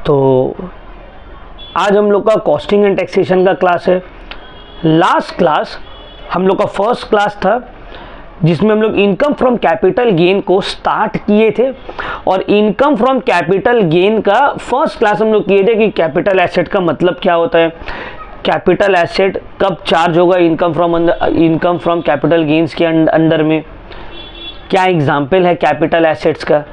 तो आज हम लोग का कॉस्टिंग एंड टैक्सेशन का क्लास है। लास्ट क्लास हम लोग का फर्स्ट क्लास था जिसमें हम लोग इनकम फ्रॉम कैपिटल गेन को स्टार्ट किए थे, और इनकम फ्रॉम कैपिटल गेन का फर्स्ट क्लास हम लोग किए थे कि कैपिटल एसेट का मतलब क्या होता है, कैपिटल एसेट कब चार्ज होगा इनकम फ्रॉम कैपिटल गेन्स के अंडर में, क्या एग्जाम्पल है कैपिटल एसेट्स का,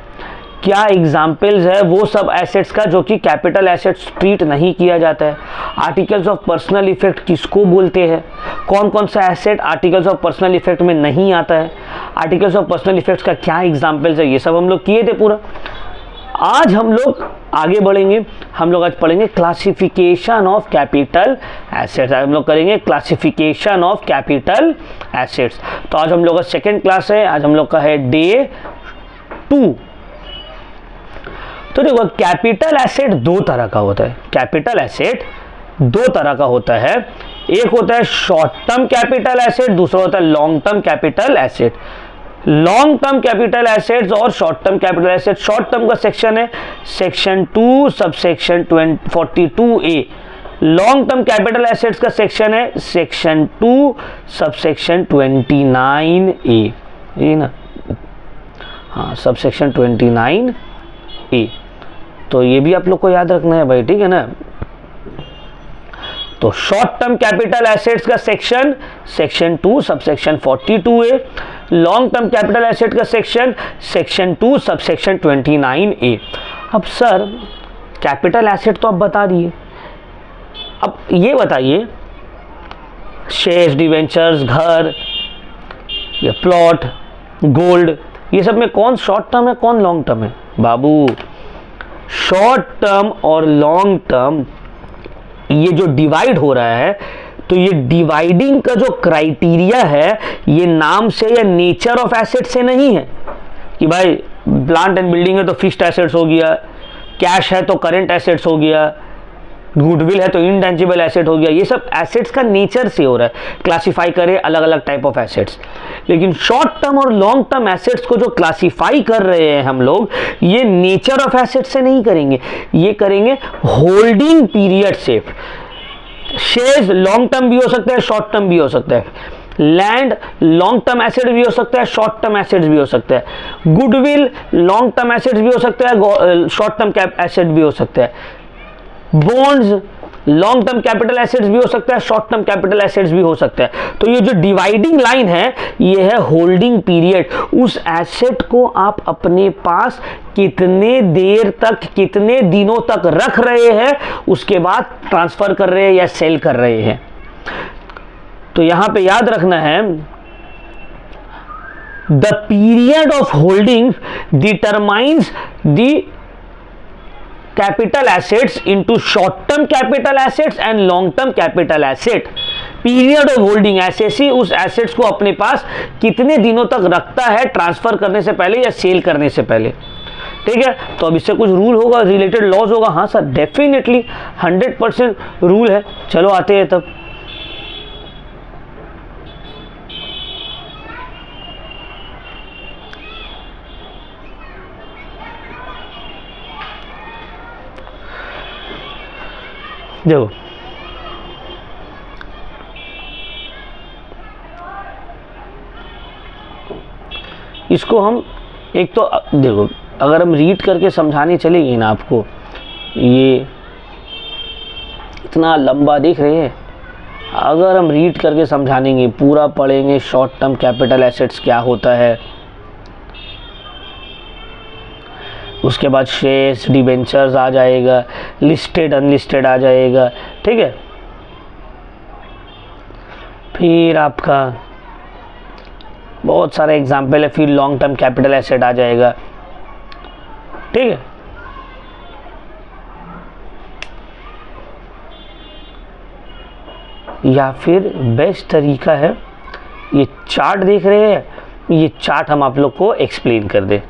क्या एग्जाम्पल्स है वो सब एसेट्स का जो कि कैपिटल एसेट्स ट्रीट नहीं किया जाता है, आर्टिकल्स ऑफ पर्सनल इफेक्ट किसको बोलते हैं, कौन कौन सा asset articles of personal effect में नहीं आता है, आर्टिकल्स ऑफ पर्सनल इफेक्ट्स का क्या एग्जाम्पल्स है, ये सब हम लोग किए थे पूरा। आज हम लोग आगे बढ़ेंगे, हम लोग आज पढ़ेंगे क्लासिफिकेशन ऑफ कैपिटल एसेट्स। हम लोग करेंगे क्लासिफिकेशन ऑफ कैपिटल एसेट्स। तो आज हम लोग का सेकेंड क्लास है, आज हम लोग का है डे 2। तो देखो कैपिटल एसेट दो तरह का होता है, कैपिटल एसेट दो तरह का होता है, एक होता है शॉर्ट टर्म कैपिटल एसेट, दूसरा होता है long term capital asset. Long term capital assets और short term capital asset, short term का सेक्शन है section 2 subsection 42A, long term capital assets का सेक्शन है सेक्शन 2 सबसेक्शन 29A, ये ना, हाँ सबसेक्शन 29A। तो ये भी आप लोग को याद रखना है भाई, ठीक है ना। तो शॉर्ट टर्म कैपिटल एसेट्स का section section 2 subsection 42A, long term capital asset का सेक्शन सेक्शन 2 सबसेक्शन 29A। अब सर कैपिटल एसेट तो आप बता दिए, अब ये बताइए शेयर्स, डिवेंचर्स, घर या प्लॉट, गोल्ड, ये सब में कौन शॉर्ट टर्म है कौन लॉन्ग टर्म है? बाबू शॉर्ट टर्म और लॉन्ग टर्म ये जो डिवाइड हो रहा है, तो ये डिवाइडिंग का जो क्राइटेरिया है ये नाम से या नेचर ऑफ एसेट से नहीं है कि भाई प्लांट एंड बिल्डिंग है तो फिक्स्ड एसेट्स हो गया, कैश है तो करेंट एसेट्स हो गया, गुडविल है तो इनटेंजिबल एसेट हो गया। ये सब एसेट्स का नेचर से हो रहा है, क्लासिफाई करे अलग अलग टाइप ऑफ एसेट्स। लेकिन शॉर्ट टर्म और लॉन्ग टर्म एसेट्स को जो क्लासिफाई कर रहे हैं हम लोग, ये नेचर ऑफ एसेट से नहीं करेंगे, ये करेंगे होल्डिंग पीरियड से। शेयर्स लॉन्ग टर्म भी हो सकता है, शॉर्ट टर्म भी हो सकता है, लैंड लॉन्ग टर्म एसेट भी हो सकता है, शॉर्ट टर्म एसेट्स भी हो सकता है, गुडविल लॉन्ग टर्म एसेट्स भी हो सकता है, शॉर्ट टर्म एसेट भी हो सकता है, bonds long term capital assets भी हो सकता है, शॉर्ट टर्म कैपिटल एसेट्स भी हो सकता है। तो ये जो डिवाइडिंग लाइन है ये है होल्डिंग पीरियड। उस एसेट को आप अपने पास कितने देर तक, कितने दिनों तक रख रहे हैं, उसके बाद ट्रांसफर कर रहे हैं या सेल कर रहे हैं। तो यहां पे याद रखना है, the period of holding determines the capital assets into short term capital assets and long term capital asset. Period of holding SSC उस एसेट्स को अपने पास कितने दिनों तक रखता है ट्रांसफर करने से पहले या सेल करने से पहले, ठीक है। तो अब इससे कुछ रूल होगा, रिलेटेड लॉज होगा। हाँ सर डेफिनेटली 100% रूल है। चलो आते हैं तब। देखो इसको हम एक तो देखो अगर हम रीड करके समझाने चलेंगे ना आपको, ये इतना लंबा देख रहे हैं, अगर हम रीड करके समझानेंगे पूरा पढ़ेंगे शॉर्ट टर्म कैपिटल एसेट्स क्या होता है, उसके बाद शेयर्स डिबेंचर्स आ जाएगा, लिस्टेड अनलिस्टेड आ जाएगा, ठीक है। फिर आपका बहुत सारे एग्जाम्पल है, फिर लॉन्ग टर्म कैपिटल एसेट आ जाएगा, ठीक है। या फिर बेस्ट तरीका है, ये चार्ट देख रहे हैं, ये चार्ट हम आप लोग को एक्सप्लेन कर दे।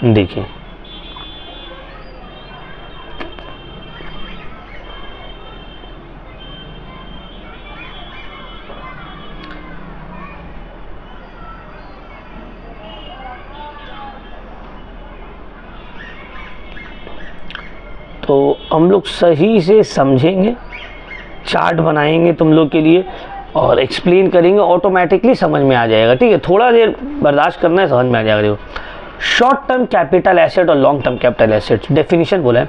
देखिए तो हम लोग सही से समझेंगे, चार्ट बनाएंगे तुम लोग के लिए और एक्सप्लेन करेंगे, ऑटोमेटिकली समझ में आ जाएगा। ठीक है, थोड़ा देर बर्दाश्त करना है, समझ में आ जाएगा। देखो शॉर्ट टर्म कैपिटल एसेट और long term capital asset, definition बोला है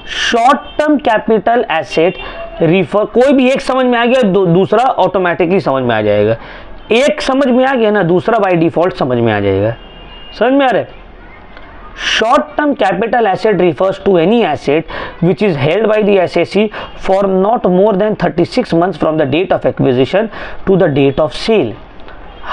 short term capital asset refer, कोई भी एक समझ में आ गया दूसरा ऑटोमेटिकली समझ में आ जाएगा। एक समझ में आ गया ना, दूसरा बाय डिफॉल्ट समझ में आ जाएगा। समझ में आ रहा है? Short term capital asset refers to any asset which is held by the SAC for not more than 36 months from the date of acquisition to the date of sale.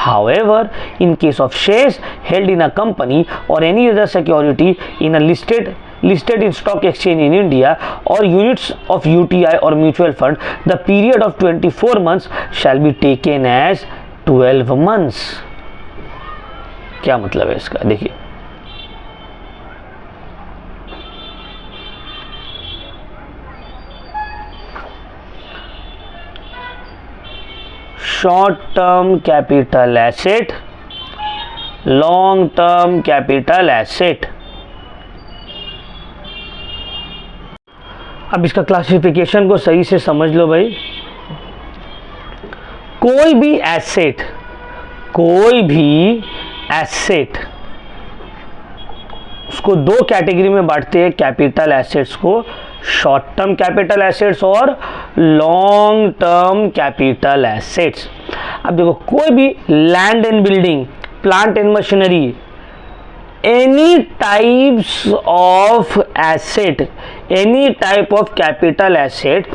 However, in case of shares held in a company or any other security in a listed in stock exchange in India or units of UTI or mutual fund, the period of 24 months shall be taken as 12 months. क्या मतलब है इसका? देखिए short term capital asset, long term capital asset. अब इसका classification को सही से समझ लो भाई। कोई भी एसेट उसको दो कैटेगरी में बांटते हैं कैपिटल एसेट्स को, शॉर्ट टर्म कैपिटल एसेट्स और लॉन्ग टर्म कैपिटल एसेट्स। अब देखो कोई भी land and building, plant and machinery, any types of asset, any type of capital asset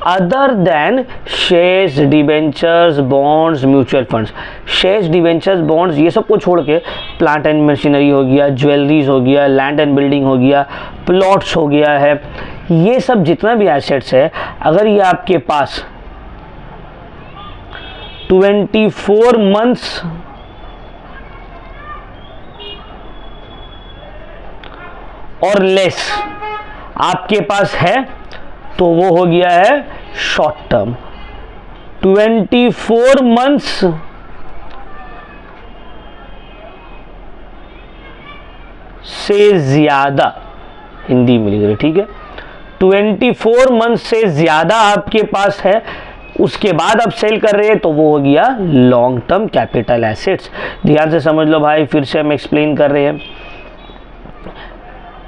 other than shares, debentures, bonds, mutual funds. Shares, debentures, bonds ये सब को छोड़ के प्लांट एंड मशीनरी हो गया, ज्वेलरीज हो गया, लैंड एंड बिल्डिंग हो गया, प्लॉट्स हो गया है, ये सब जितना भी एसेट्स है, अगर ये आपके पास 24 मंथ्स और लेस आपके पास है तो वो हो गया है शॉर्ट टर्म। 24 मंथ्स से ज्यादा, हिंदी में लिख रहे, ठीक है, 24 मंथ से ज्यादा आपके पास है, उसके बाद आप सेल कर रहे हैं तो वो हो गया लॉन्ग टर्म कैपिटल एसेट्स। ध्यान से समझ लो भाई, फिर से हम एक्सप्लेन कर रहे हैं।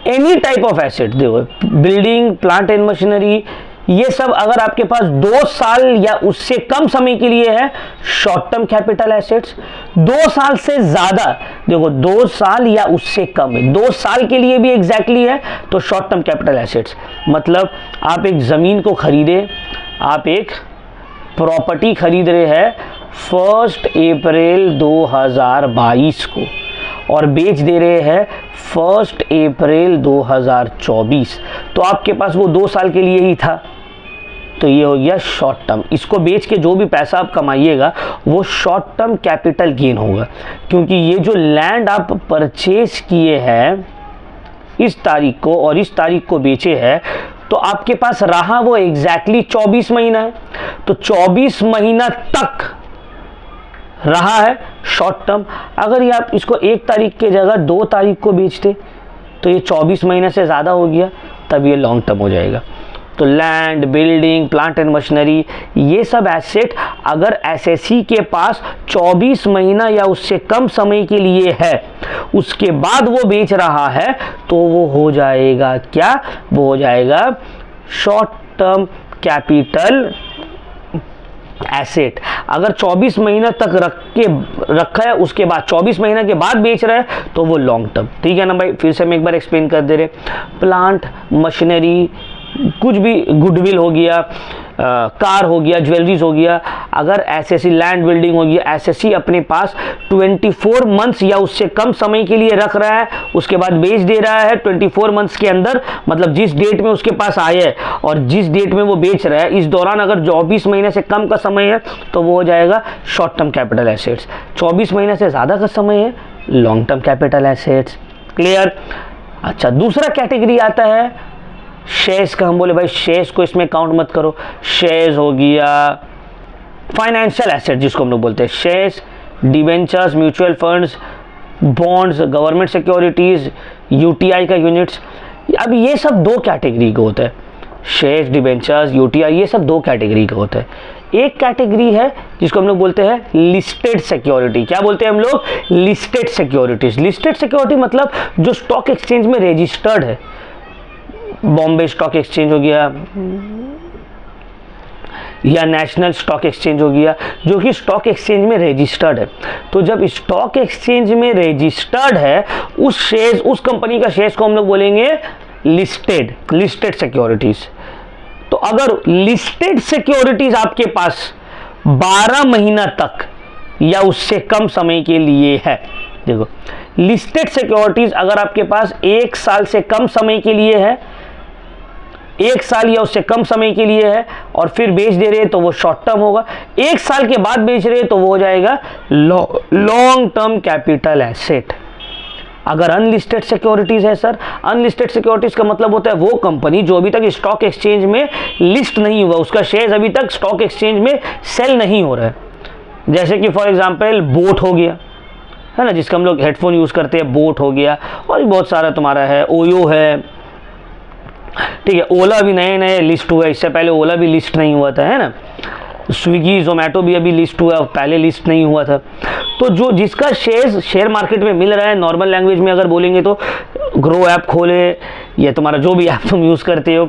एनी टाइप ऑफ एसेट, देखो बिल्डिंग, प्लांट एंड मशीनरी, ये सब अगर आपके पास 2 साल या उससे कम समय के लिए है, शॉर्ट टर्म कैपिटल एसेट्स। 2 साल से ज्यादा, देखो 2 साल या उससे कम है, 2 साल के लिए भी एग्जैक्टली है तो शॉर्ट टर्म कैपिटल एसेट्स। मतलब आप एक जमीन को खरीदे, आप एक प्रॉपर्टी खरीद रहे हैं 1 अप्रैल 2022 को और बेच दे रहे हैं 1 अप्रैल 2024, तो आपके पास वो 2 साल के लिए ही था, तो ये हो गया शॉर्ट टर्म। इसको बेच के जो भी पैसा आप कमाइएगा वो शॉर्ट टर्म कैपिटल गेन होगा, क्योंकि ये जो लैंड आप परचेज किए हैं इस तारीख को और इस तारीख को बेचे हैं, तो आपके पास रहा वो एग्जैक्टली 24 महीना है, तो 24 महीना तक रहा है शॉर्ट टर्म। अगर ये आप इसको 1 तारीख के जगह 2 तारीख को बेचते तो ये 24 महीने से ज़्यादा हो गया, तब ये लॉन्ग टर्म हो जाएगा। तो land, building, plant and machinery, ये सब एसेट अगर एसएससी के पास 24 महीना या उससे कम समय के लिए है, उसके बाद वो बेच रहा है, तो वो हो जाएगा क्या? वो हो जाएगा शॉर्ट टर्म कैपिटल एसेट। अगर 24 महीना तक रखा है, उसके बाद 24 महीना के बाद बेच रहा है, तो वो लॉन्ग टर्म। ठीक है ना भाई, फिर से हम एक बार एक्सप्लेन कर दे रहे। प्लांट, मशीनरी, कुछ भी, गुडविल हो गया, कार हो गया, ज्वेलरीज हो गया, अगर एसएससी, लैंड, बिल्डिंग हो गया, एसएससी अपने पास 24 मंथ्स या उससे कम समय के लिए रख रहा है, उसके बाद बेच दे रहा है 24 मंथ्स के अंदर, मतलब जिस डेट में उसके पास आए है और जिस डेट में वो बेच रहा है, इस दौरान अगर 24 महीने से कम का समय है तो वो हो जाएगा शॉर्ट टर्म कैपिटल एसेट्स। 24 महीने से ज़्यादा का समय है, long term capital assets. Clear? अच्छा, दूसरा कैटेगरी आता है शेयर्स का। हम बोले भाई शेयर्स को इसमें काउंट मत करो। शेयर्स हो गया फाइनेंशियल एसेट जिसको हम लोग बोलते हैं, shares, debentures, mutual funds, bonds, government securities, UTI का यूनिट्स, अब ये सब दो कैटेगरी का होता है, शेयर्स, डिबेंचर्स, यूटीआई, ये सब दो कैटेगरी का होता है। एक कैटेगरी है जिसको हम लोग बोलते हैं लिस्टेड सिक्योरिटी। क्या बोलते हैं हम लोग? Listed securities. लिस्टेड सिक्योरिटी मतलब जो स्टॉक एक्सचेंज में रजिस्टर्ड है, बॉम्बे स्टॉक एक्सचेंज हो गया या नेशनल स्टॉक एक्सचेंज हो गया, जो कि स्टॉक एक्सचेंज में रजिस्टर्ड है। तो जब स्टॉक एक्सचेंज में रजिस्टर्ड है, उस शेयर्स, उस कंपनी का शेयर्स को हम लोग बोलेंगे लिस्टेड सिक्योरिटीज। तो अगर लिस्टेड सिक्योरिटीज आपके पास 12 महीना तक या उससे कम समय के लिए है, देखो लिस्टेड सिक्योरिटीज अगर आपके पास 1 साल से कम समय के लिए है, 1 साल या उससे कम समय के लिए है और फिर बेच दे रहे हैं तो वो शॉर्ट टर्म होगा। 1 साल के बाद बेच रहे हैं तो वो हो जाएगा लॉन्ग टर्म कैपिटल एसेट। अगर अनलिस्टेड सिक्योरिटीज है सर, अनलिस्टेड सिक्योरिटीज का मतलब होता है वो कंपनी जो अभी तक स्टॉक एक्सचेंज में लिस्ट नहीं हुआ, उसका शेयर अभी तक स्टॉक एक्सचेंज में सेल नहीं हो रहा है। जैसे कि फॉर एग्जांपल बोट हो गया, है ना, जिसका हम लोग हेडफोन यूज करते हैं, बोट हो गया, और भी बहुत सारा तुम्हारा है, ओयो है, ठीक है, ओला भी नए नए लिस्ट हुआ है, इससे पहले ओला भी लिस्ट नहीं हुआ था, है ना, स्विगी जोमेटो भी अभी लिस्ट हुआ है, पहले लिस्ट नहीं हुआ था। तो जो जिसका शेयर मार्केट में मिल रहा है, नॉर्मल लैंग्वेज में अगर बोलेंगे तो ग्रो ऐप खोले या तुम्हारा जो भी ऐप तुम यूज़ करते हो,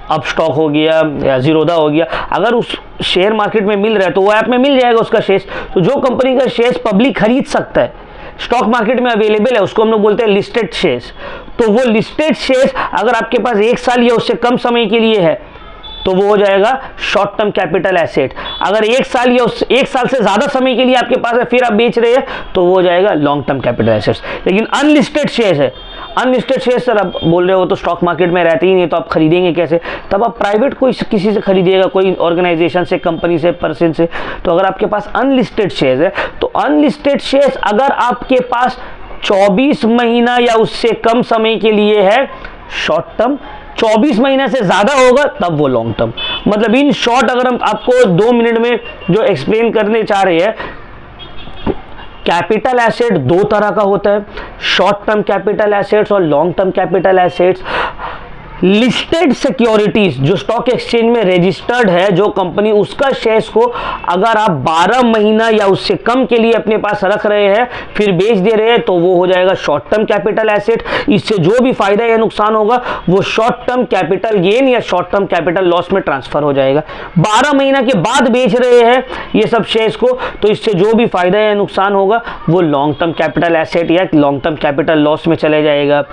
अप स्टॉक हो गया या जीरोदा हो गया, अगर उस शेयर मार्केट में मिल रहा है तो वो ऐप में मिल जाएगा उसका शेयर। तो जो कंपनी का शेयर पब्लिक खरीद सकता है, स्टॉक मार्केट में अवेलेबल है, उसको हम लोग बोलते हैं लिस्टेड शेयर्स। तो वो लिस्टेड शेयर्स अगर आपके पास 1 साल या उससे कम समय के लिए है तो वो हो जाएगा शॉर्ट टर्म कैपिटल एसेट। अगर 1 साल या 1 साल से ज्यादा समय के लिए आपके पास है फिर आप बेच रहे हैं तो वो हो जाएगा लॉन्ग टर्म कैपिटल एसेट्स। लेकिन अनलिस्टेड शेयर्स है, अनलिस्टेड शेयर्स सर आप बोल रहे हो तो स्टॉक मार्केट में रहते ही नहीं, तो आप खरीदेंगे कैसे? तब आप प्राइवेट कोई किसी से खरीदिएगा, कोई ऑर्गेनाइजेशन से, कंपनी से, पर्सन से। तो अगर आपके पास अनलिस्टेड शेयर्स है तो अनलिस्टेड शेयर्स अगर आपके पास 24 महीना या उससे कम समय के लिए है शॉर्ट टर्म, 24 महीना से ज्यादा होगा तब वो लॉन्ग टर्म। मतलब इन शॉर्ट अगर हम आपको 2 मिनट में जो एक्सप्लेन करने चाह रहे हैं, कैपिटल एसेट 2 तरह का होता है, शॉर्ट टर्म कैपिटल एसेट्स और long term capital assets. Listed securities जो स्टॉक एक्सचेंज में रजिस्टर्ड है, जो कंपनी, उसका शेयर्स को अगर आप 12 महीना या उससे कम के लिए अपने पास रख रहे हैं फिर बेच दे रहे हैं तो वो हो जाएगा शॉर्ट टर्म कैपिटल एसेट। इससे जो भी फायदा या नुकसान होगा वो शॉर्ट टर्म कैपिटल गेन या शॉर्ट टर्म कैपिटल लॉस में ट्रांसफर हो जाएगा। 12 महीना के बाद बेच रहे हैं ये सब शेयर्स को तो इससे जो भी फायदा या नुकसान होगा वो लॉन्ग टर्म कैपिटल एसेट या लॉन्ग टर्म कैपिटल लॉस में चले जाएगा।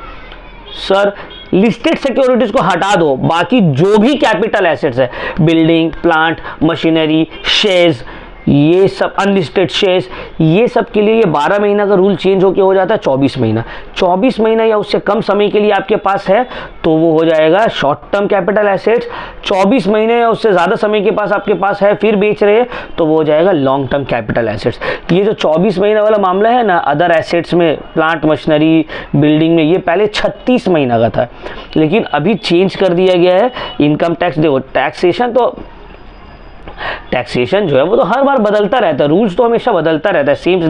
सर लिस्टेड सिक्योरिटीज को हटा दो, बाकी जो भी कैपिटल एसेट्स है, बिल्डिंग, प्लांट, मशीनरी, शेयर्स, ये सब अनलिस्टेड शेयर्स, ये सब के लिए ये 12 महीना का रूल चेंज होकर हो जाता है 24 महीना। 24 महीना या उससे कम समय के लिए आपके पास है तो वो हो जाएगा शॉर्ट टर्म कैपिटल एसेट्स। 24 महीने या उससे ज़्यादा समय के पास आपके पास है फिर बेच रहे हैं तो वो हो जाएगा लॉन्ग टर्म कैपिटल एसेट्स। ये जो 24 महीना वाला मामला है ना, अदर एसेट्स में, प्लांट, मशीनरी, बिल्डिंग में, ये पहले 36 महीना का था, लेकिन अभी चेंज कर दिया गया है। इनकम टैक्स, देखो टैक्सेशन जो है वो तो हर बार बदलता रहता है, रूल्स तो हमेशा बदलता रहता है, सेम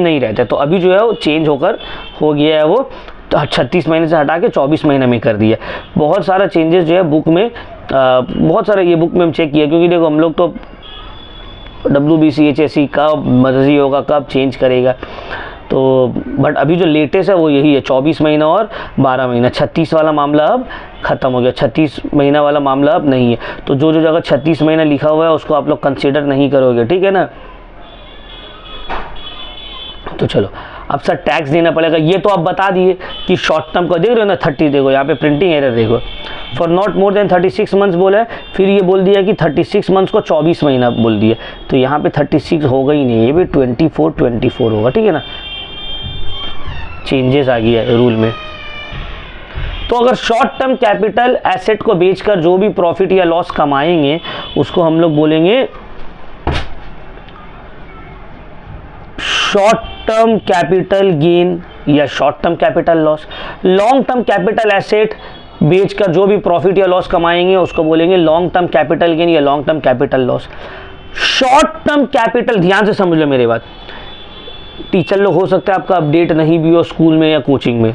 नहीं रहते। तो अभी जो है वो चेंज होकर हो गया है, वो 36 महीने से हटा के 24 महीने में कर दिया। बहुत सारा चेंजेस जो है बुक में, बहुत सारे ये बुक में हम चेक किया, क्योंकि देखो हम लोग तो WBC HSE कब मर्जी होगा, कब चेंज करेगा, तो बट अभी जो लेटेस्ट है वो यही है, 24 महीना और 12 महीना। 36 वाला मामला अब खत्म हो गया, 36 महीना वाला मामला अब नहीं है। तो जो जगह 36 महीना लिखा हुआ है उसको आप लोग कंसीडर नहीं करोगे, ठीक है ना। तो चलो अब सर टैक्स देना पड़ेगा, ये तो आप बता दिए कि शॉर्ट टर्म का देख रहे हो ना 30, देखो यहाँ पे प्रिंटिंग एरर देखो, for not more than 36 months बोला है, फिर ये बोल दिया कि 36 मंथ्स को 24 महीना बोल दिया, तो यहाँ पे 36 होगा ही नहीं, ये भी 24 होगा, ठीक है ना। चेंजेस आ गया है रूल में। तो अगर शॉर्ट टर्म कैपिटल एसेट को बेचकर जो भी प्रॉफिट या लॉस कमाएंगे उसको हम लोग बोलेंगे शॉर्ट टर्म कैपिटल गेन या short term capital loss. Long term capital asset बेचकर जो भी प्रॉफिट या लॉस कमाएंगे उसको बोलेंगे लॉन्ग टर्म कैपिटल गेन या long term capital loss. Short term capital, ध्यान से समझ लो मेरी बात, टीचर लोग हो सकता है आपका अपडेट नहीं भी हो स्कूल में या कोचिंग में,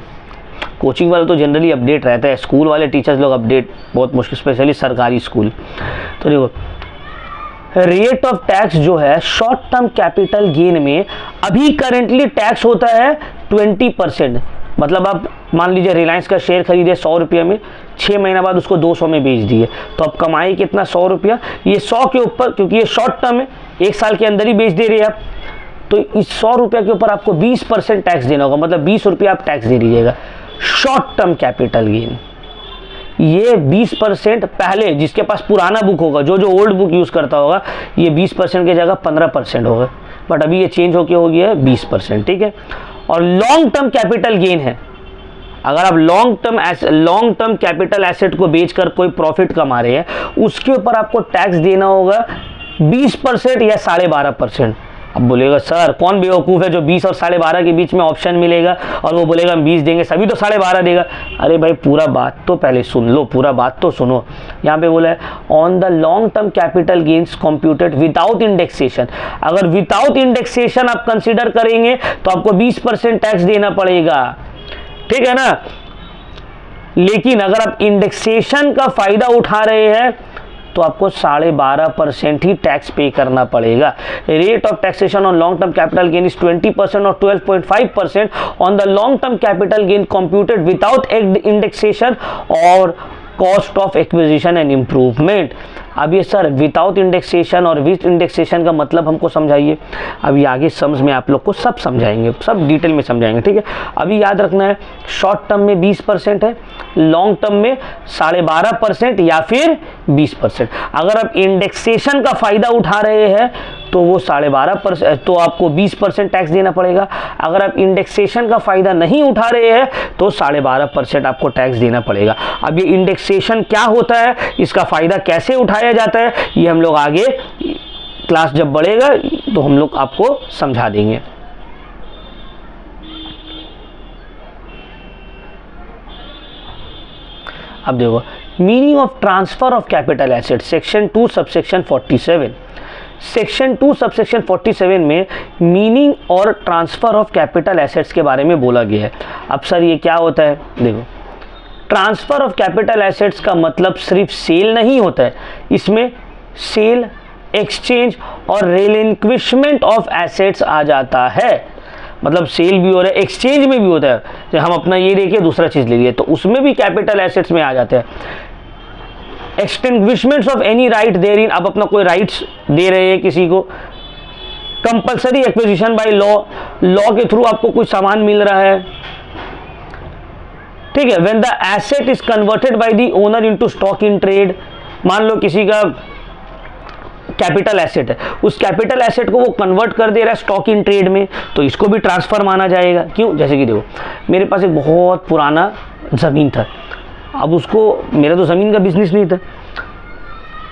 कोचिंग वाले तो जनरली अपडेट रहता है, स्कूल वाले टीचर्स लोग अपडेट बहुत मुश्किल, स्पेशली सरकारी स्कूल। तो देखो रेट ऑफ टैक्स जो है शॉर्ट टर्म कैपिटल गेन में अभी करेंटली टैक्स होता है 20%। मतलब आप मान लीजिए रिलायंस का शेयर खरीदे 100 रुपये में, 6 महीना बाद उसको 200 में बेच दिए, तो अब कमाई कितना 100 रुपया। ये 100 के ऊपर, क्योंकि ये शॉर्ट टर्म है, 1 साल के अंदर ही बेच दे रहे हैं आप, तो इस 100 रुपये के ऊपर आपको 20% टैक्स देना होगा, मतलब 20 रुपया आप टैक्स दे दीजिएगा। शॉर्ट टर्म कैपिटल गेन ये 20% पहले जिसके पास पुराना बुक होगा, जो ओल्ड बुक यूज़ करता होगा, ये 20% की जगह 15% होगा, बट अभी ये चेंज होके हो गया है 20%, ठीक है। और लॉन्ग टर्म कैपिटल गेन है, अगर आप लॉन्ग टर्म कैपिटल एसेट को बेचकर कोई प्रॉफिट कमा रहे हैं, उसके ऊपर आपको टैक्स देना होगा 20% या 12.5%। अब बोलेगा सर कौन बेवकूफ़ है जो 20 और 12.5 के बीच में ऑप्शन मिलेगा और वो बोलेगा हम 20 देंगे, सभी तो 12.5 देगा। अरे भाई पूरा बात तो पहले सुन लो, पूरा बात तो सुनो। यहाँ पे बोला है on the long term capital gains computed without indexation. अगर विदाउट इंडेक्सेशन आप कंसिडर करेंगे तो आपको 20% टैक्स देना पड़ेगा, ठीक है ना। लेकिन अगर आप इंडेक्सेशन का फायदा उठा रहे हैं तो आपको 12.5% ही टैक्स पे करना पड़ेगा। Rate of taxation on long term capital gain is 20% और 12.5% on the long term capital gain computed without indexation और cost of acquisition and improvement. अब ये सर विदाउट इंडेक्सेशन और विद इंडेक्सेशन का मतलब हमको समझाइए। अभी आगे समझ में आप लोग को सब समझाएंगे, सब डिटेल में समझाएंगे, ठीक है। अभी याद रखना है शॉर्ट टर्म में 20% है, लॉन्ग टर्म में 12.5% या फिर 20%। अगर आप इंडेक्सेशन का फायदा उठा रहे हैं तो वो 12.5%, तो आपको 20% टैक्स देना पड़ेगा। अगर आप इंडेक्सेशन का फायदा नहीं उठा रहे हैं तो 12.5% आपको टैक्स देना पड़ेगा। अब ये इंडेक्सेशन क्या होता है, इसका फायदा कैसे उठाया जाता है, ये हम लोग आगे क्लास जब बढ़ेगा तो हम लोग आपको समझा देंगे। अब देखो meaning of transfer of capital asset, section 2 subsection 47। Section 2 subsection 47 में मीनिंग और ट्रांसफर ऑफ कैपिटल एसेट्स के बारे में बोला गया है। अब सर ये क्या होता है, देखो ट्रांसफर ऑफ कैपिटल एसेट्स का मतलब सिर्फ सेल नहीं होता है, इसमें सेल, एक्सचेंज और रिलिंक्विशमेंट ऑफ एसेट्स आ जाता है। मतलब सेल भी हो रहा है, एक्सचेंज में भी होता है, जब हम अपना ये लेके दूसरा चीज़ ले लिए तो उसमें भी कैपिटल एसेट्स में आ जाते हैं। Extinguishments of any right therein, आप अपना कोई राइट्स दे रहे हैं किसी को। Compulsory acquisition by law, law के थ्रू आपको कुछ सामान मिल रहा है, ठीक है। When the asset is converted by the owner into stock in trade, मान लो किसी का कैपिटल एसेट है, उस कैपिटल एसेट को वो कन्वर्ट कर दे रहा है स्टॉक इन ट्रेड में, तो इसको भी ट्रांसफर माना जाएगा। क्यों, जैसे कि देखो मेरे पास एक बहुत पुराना ज़मीन था, अब उसको, मेरा तो ज़मीन का बिजनेस नहीं था,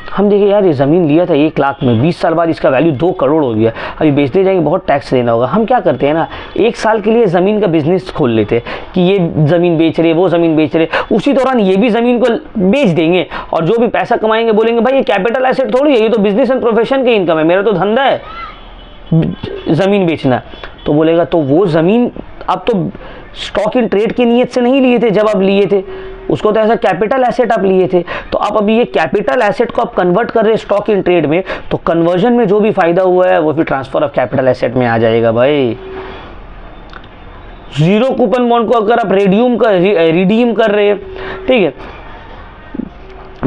हम देखे यार ये ज़मीन लिया था 1 लाख में, 20 साल बाद इसका वैल्यू 2 करोड़ हो गया, अभी बेचने जाएंगे बहुत टैक्स देना होगा। हम क्या करते हैं ना, 1 साल के लिए ज़मीन का बिजनेस खोल लेते हैं कि ये ज़मीन बेच रहे, वो ज़मीन बेच रहे, उसी दौरान ये भी ज़मीन को बेच देंगे और जो भी पैसा कमाएंगे बोलेंगे भाई ये कैपिटल एसेट थोड़ी है, ये तो बिजनेस एंड प्रोफेशन की इनकम है, मेरा तो धंधा है ज़मीन बेचना। तो बोलेगा तो वो ज़मीन आप तो स्टॉक इन ट्रेड की नीयत से नहीं लिए थे, जब आप लिए थे उसको तो ऐसा कैपिटल एसेट आप लिए थे, तो आप अभी ये कैपिटल एसेट को आप कन्वर्ट कर रहे हैं स्टॉक इन ट्रेड में, तो कन्वर्जन में जो भी फायदा हुआ है वो फिर ट्रांसफर ऑफ कैपिटल एसेट में आ जाएगा भाई। जीरो कूपन बॉन्ड को अगर आप रिडीम कर रहे हैं, ठीक है,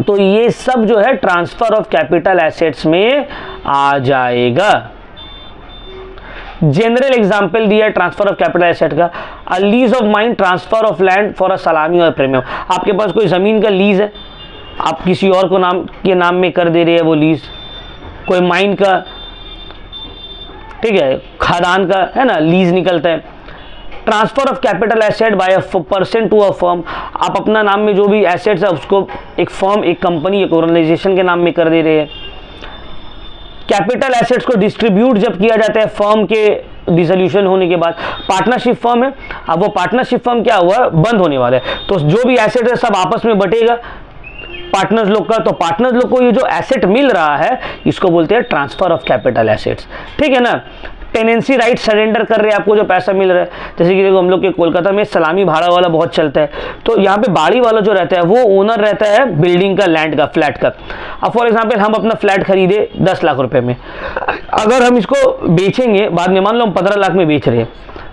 तो ये सब जो है ट्रांसफर ऑफ कैपिटल एसेट्स में आ जाएगा। जनरल एग्जाम्पल दिया है ट्रांसफर ऑफ कैपिटल एसेट का, अ lease of mine, transfer of land for a सलामी और प्रीमियम। आपके पास कोई ज़मीन का लीज है, आप किसी और को नाम में कर दे रहे हैं वो लीज, कोई माइन का, ठीक है, खादान का है ना, लीज निकलता है। Transfer of capital asset by a person to a firm, आप अपना नाम में जो भी एसेट्स है उसको एक फर्म, एक कंपनी, एक ऑर्गेनाइजेशन के नाम में कर दे रहे हैं। कैपिटल एसेट्स को डिस्ट्रीब्यूट जब किया जाता है फर्म के डिसोल्यूशन होने के बाद, पार्टनरशिप फर्म है, अब वो पार्टनरशिप फर्म क्या हुआ, बंद होने वाला है, तो जो भी एसेट है सब आपस में बटेगा पार्टनर्स लोग का, तो पार्टनर्स लोग को ये जो एसेट मिल रहा है इसको बोलते हैं ट्रांसफर ऑफ कैपिटल एसेट्स, ठीक है ना। टेनेंसी राइट सरेंडर कर रहे हैं, आपको जो पैसा मिल रहा है। जैसे कि देखो हम लोग के कोलकाता में सलामी भाड़ा वाला बहुत चलता है, तो यहाँ पे बाड़ी वाला जो रहता है वो ओनर रहता है बिल्डिंग का, लैंड का, फ्लैट का। अब फॉर एग्जाम्पल हम अपना फ्लैट खरीदे 10 लाख रुपए में, अगर हम इसको बेचेंगे बाद में, मान लो हम 15 लाख में बेच रहे हैं,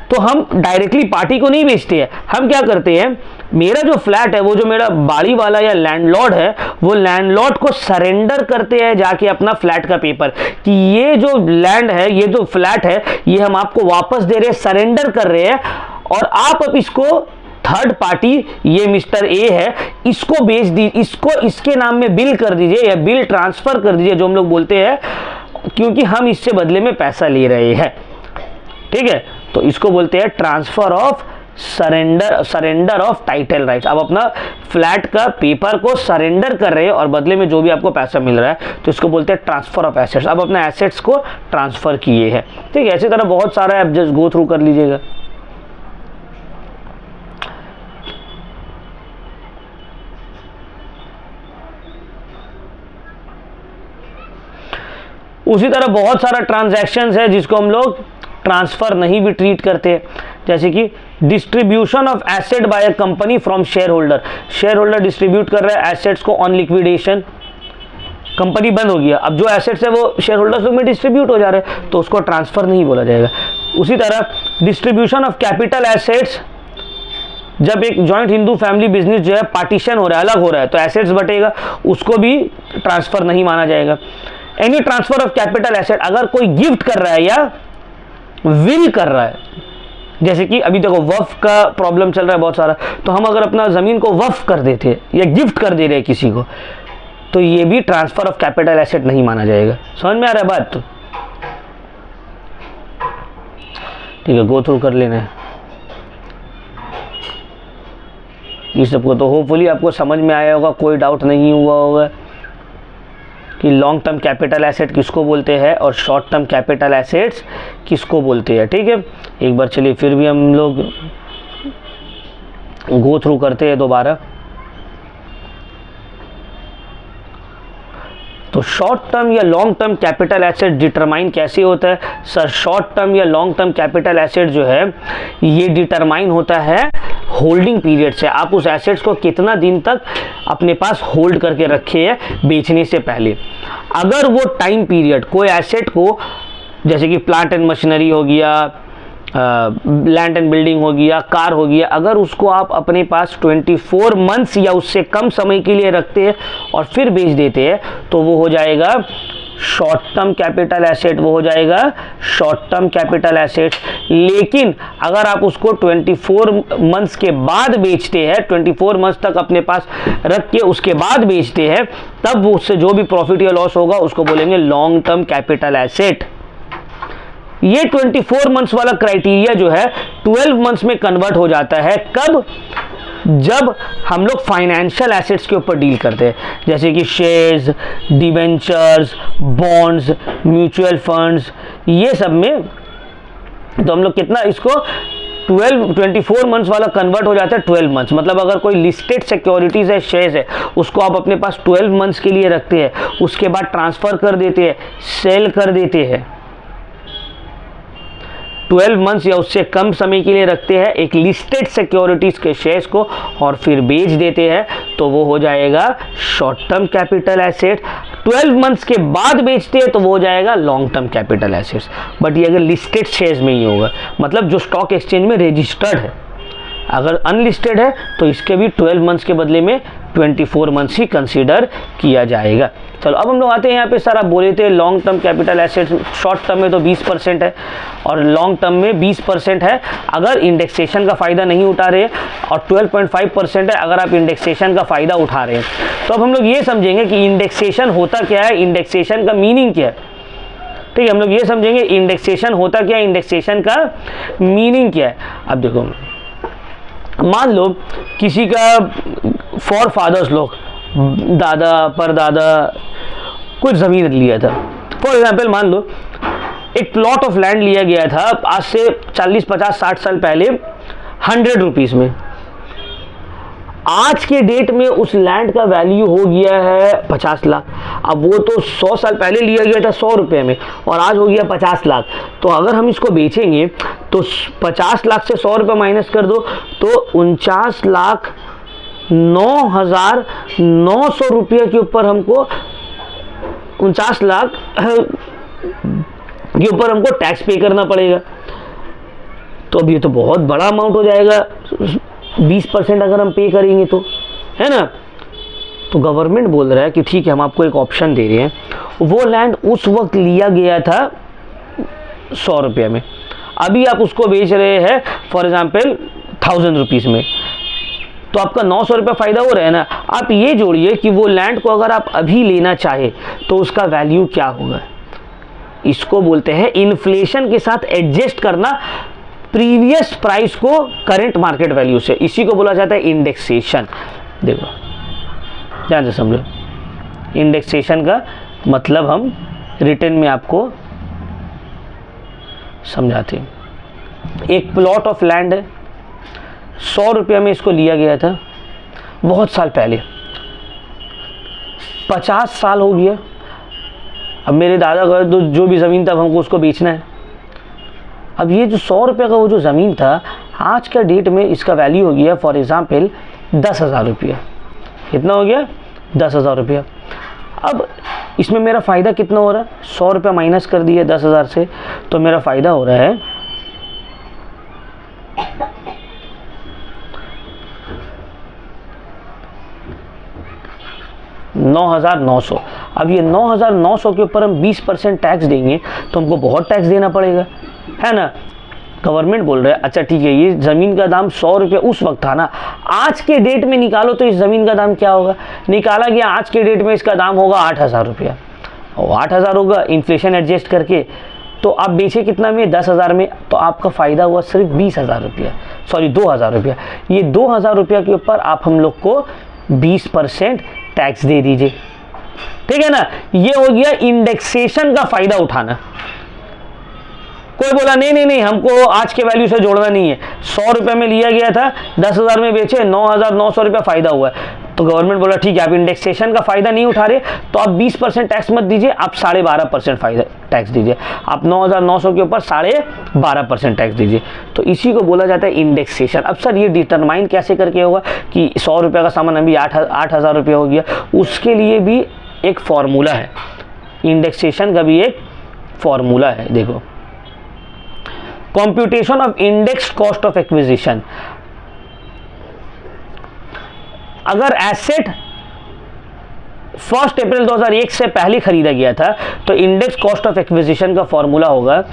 तो हम डायरेक्टली पार्टी को नहीं बेचते हैं, हम क्या करते हैं, मेरा जो फ्लैट है वो जो मेरा बाड़ी वाला या लैंडलॉर्ड है वो लैंडलॉर्ड को सरेंडर करते हैं जाके अपना फ्लैट का पेपर, कि ये जो लैंड है, ये जो फ्लैट है, ये हम आपको वापस दे रहे हैं, सरेंडर कर रहे हैं, और आप अब इसको थर्ड पार्टी, ये मिस्टर ए है, इसको बेच दीजिए, इसको इसके नाम में बिल कर दीजिए या बिल ट्रांसफर कर दीजिए, जो हम लोग बोलते हैं, क्योंकि हम इससे बदले में पैसा ले रहे हैं। ठीक है, तो इसको बोलते हैं transfer of surrender of title rights. आप अपना फ्लैट का पेपर को सरेंडर कर रहे हैं और बदले में जो भी आपको पैसा मिल रहा है, तो इसको बोलते हैं ट्रांसफर ऑफ एसेट्स। आप अपने एसेट्स को ट्रांसफर किए हैं। ठीक है, ऐसी तरह बहुत सारा है, आप जस्ट गो थ्रू कर लीजिएगा। उसी तरह बहुत सारा ट्रांजैक्शंस है जिसको हम लोग ट्रांसफर नहीं भी ट्रीट करते, जैसे कि distribution of asset by a company from shareholder. Shareholder distribute कर रहा है एसेट्स को ऑन लिक्विडेशन, कंपनी बंद हो गया, अब जो एसेट्स है वो शेयर होल्डर्स में डिस्ट्रीब्यूट हो जा रहे हैं, तो उसको ट्रांसफर नहीं बोला जाएगा। उसी तरह डिस्ट्रीब्यूशन ऑफ कैपिटल एसेट्स, जब एक जॉइंट हिंदू फैमिली बिजनेस जो है पार्टीशन हो रहा है, अलग हो रहा है, तो एसेट्स बटेगा, उसको भी ट्रांसफर नहीं माना जाएगा। Any transfer of capital asset, अगर कोई गिफ्ट कर रहा है या विल कर रहा है, जैसे कि अभी देखो वफ का प्रॉब्लम चल रहा है बहुत सारा, तो हम अगर अपना जमीन को वफ कर देते या गिफ्ट कर दे रहे हैं किसी को, तो ये भी ट्रांसफर ऑफ कैपिटल एसेट नहीं माना जाएगा। समझ में आ रहा है बात? तो ठीक है, गो थ्रू कर लेना है ये सबको, तो होपफुली आपको समझ में आया होगा, कोई डाउट नहीं हुआ होगा कि लॉन्ग टर्म कैपिटल एसेट किसको बोलते हैं और शॉर्ट टर्म कैपिटल एसेट्स किसको बोलते हैं। ठीक है, एक बार चलिए फिर भी हम लोग गो थ्रू करते हैं दोबारा। तो शॉर्ट टर्म या long term capital asset determine कैसे होता है? सर, शॉर्ट टर्म या लॉन्ग टर्म कैपिटल एसेट जो है ये डिटरमाइन होता है होल्डिंग पीरियड से। आप उस एसेट्स को कितना दिन तक अपने पास होल्ड करके रखे हैं बेचने से पहले। अगर वो टाइम पीरियड कोई एसेट को, जैसे कि प्लांट एंड मशीनरी हो गया, लैंड एंड बिल्डिंग हो गया, कार हो गया, अगर उसको आप अपने पास 24 मंथ्स या उससे कम समय के लिए रखते हैं और फिर बेच देते हैं, तो वो हो जाएगा शॉर्ट टर्म कैपिटल एसेट, वो हो जाएगा शॉर्ट टर्म कैपिटल एसेट। लेकिन अगर आप उसको 24 मंथ्स के बाद बेचते हैं, 24 मंथ्स तक अपने पास रख के उसके बाद बेचते हैं, तब वो उससे जो भी प्रॉफिट या लॉस होगा उसको बोलेंगे लॉन्ग टर्म कैपिटल एसेट। ये 24 मंथ्स वाला क्राइटेरिया जो है 12 मंथ्स में कन्वर्ट हो जाता है। कब? जब हम लोग फाइनेंशियल एसेट्स के ऊपर डील करते हैं, जैसे कि shares, debentures, bonds, mutual funds, ये सब में तो हम लोग कितना इसको 24 मंथ्स वाला कन्वर्ट हो जाता है 12 मंथ्स। मतलब अगर कोई लिस्टेड सिक्योरिटीज़ है, शेयर्स है, उसको आप अपने पास 12 मंथ्स के लिए रखते हैं, उसके बाद ट्रांसफ़र कर देते हैं, सेल कर देते हैं, 12 मंथ्स या उससे कम समय के लिए रखते हैं एक लिस्टेड सिक्योरिटीज़ के शेयर्स को और फिर बेच देते हैं, तो वो हो जाएगा short term capital asset. 12 months के बाद बेचते हैं तो वो हो जाएगा long term capital assets. But ये अगर लिस्टेड शेयर्स में ही होगा, मतलब जो स्टॉक एक्सचेंज में रजिस्टर्ड है। अगर अनलिस्टेड है तो इसके भी 12 मंथ्स के बदले में 24 मंथ्स ही कंसीडर किया जाएगा। चलो अब हम लोग आते हैं यहाँ पे। सारा बोले थे long term capital assets, short term में तो 20% है और लॉन्ग टर्म में 20% है अगर इंडेक्सेशन का फ़ायदा नहीं उठा रहे, और 12.5% है अगर आप इंडेक्सेशन का फ़ायदा उठा रहे हैं। तो अब हम लोग ये समझेंगे कि इंडेक्सेशन होता क्या है, इंडेक्सेशन का मीनिंग क्या है। ठीक है, हम लोग ये समझेंगे इंडेक्सेशन होता क्या है, इंडेक्सेशन का मीनिंग क्या है। अब देखो, मान लो किसी का फॉर फादर्स लोग, दादा परदादा कुछ ज़मीन लिया था। फॉर एग्जांपल मान लो एक प्लॉट ऑफ लैंड लिया गया था आज से 40, 50, 60 साल पहले 100 रुपीज़ में। आज के डेट में उस लैंड का वैल्यू हो गया है 50 लाख। अब वो तो 100 साल पहले लिया गया था 100 रुपये में और आज हो गया 50 लाख। तो अगर हम इसको बेचेंगे तो 50 लाख से 100 रुपये माइनस कर दो तो 49,900 रुपये के ऊपर हमको 49 लाख के ऊपर हमको टैक्स पे करना पड़ेगा। तो अब ये तो बहुत बड़ा अमाउंट हो जाएगा, 20% अगर हम पे करेंगे तो, है ना। तो गवर्नमेंट बोल रहा है कि ठीक है, हम आपको एक ऑप्शन दे रहे हैं। वो लैंड उस वक्त लिया गया था 100 रुपये में, अभी आप उसको बेच रहे हैं फॉर एग्जाम्पल 1000 रुपीज़ में, तो आपका 900 रुपये फ़ायदा हो रहा है ना। आप ये जोड़िए कि वो लैंड को अगर आप अभी लेना चाहे तो उसका वैल्यू क्या होगा। इसको बोलते हैं इन्फ्लेशन के साथ एडजस्ट करना प्रीवियस प्राइस को करंट मार्केट वैल्यू से। इसी को बोला जाता है इंडेक्सेशन। देखो ध्यान से समझो, इंडेक्सेशन का मतलब हम रिटर्न में आपको समझाते हैं। एक प्लॉट ऑफ लैंड है, 100 रुपये में इसको लिया गया था बहुत साल पहले, 50 साल हो गया। अब मेरे दादा का जो भी ज़मीन था हमको उसको बेचना है। अब ये जो 100 रुपये का वो जो ज़मीन था, आज का डेट में इसका वैल्यू हो गया फॉर एग्ज़ाम्पल 10,000 रुपया। कितना हो गया? 10,000 रुपया। अब इसमें मेरा फ़ायदा कितना हो रहा है? 100 रुपया माइनस कर दिया 10,000 से, तो मेरा फ़ायदा हो रहा है 9,900। अब ये 9,900 के ऊपर हम 20% टैक्स देंगे तो हमको बहुत टैक्स देना पड़ेगा, है ना। गवर्नमेंट बोल रहा है अच्छा ठीक है, ये ज़मीन का दाम 100 रुपये उस वक्त था ना, आज के डेट में निकालो तो इस ज़मीन का दाम क्या होगा। निकाला गया आज के डेट में इसका दाम होगा 8,000 रुपया, और 8,000 होगा इन्फ्लेशन एडजस्ट करके। तो आप बेचे कितना में? 10,000 में। तो आपका फ़ायदा हुआ सिर्फ 20,000 रुपया, सॉरी 2,000 रुपया। ये 2,000 रुपया के ऊपर आप हम लोग को 20% टैक्स दे दीजिए, ठीक है ना। ये हो गया इंडेक्सेशन का फ़ायदा उठाना। कोई बोला नहीं हमको आज के वैल्यू से जोड़ना नहीं है, 100 रुपये में लिया गया था, 10,000 में बेचे, 9,900 रुपया फ़ायदा हुआ है। तो गवर्नमेंट बोला ठीक है, आप इंडेक्सेशन का फ़ायदा नहीं उठा रहे तो आप 20% टैक्स मत दीजिए, आप 12.5% फ़ायदा टैक्स दीजिए। आप 9,900 के ऊपर 12.5% टैक्स दीजिए। तो इसी को बोला जाता है इंडेक्सेशन। अब सर ये डिटरमाइन कैसे करके होगा कि 100 रुपये का सामान अभी 8,000 रुपये हो गया? उसके लिए भी एक फॉर्मूला है, इंडेक्सेशन का भी एक फॉर्मूला है। देखो, computation of index cost of acquisition. अगर एसेट 1 अप्रैल 2001 से पहले खरीदा गया था तो इंडेक्स कॉस्ट ऑफ एक्विजिशन का फॉर्मूला होगा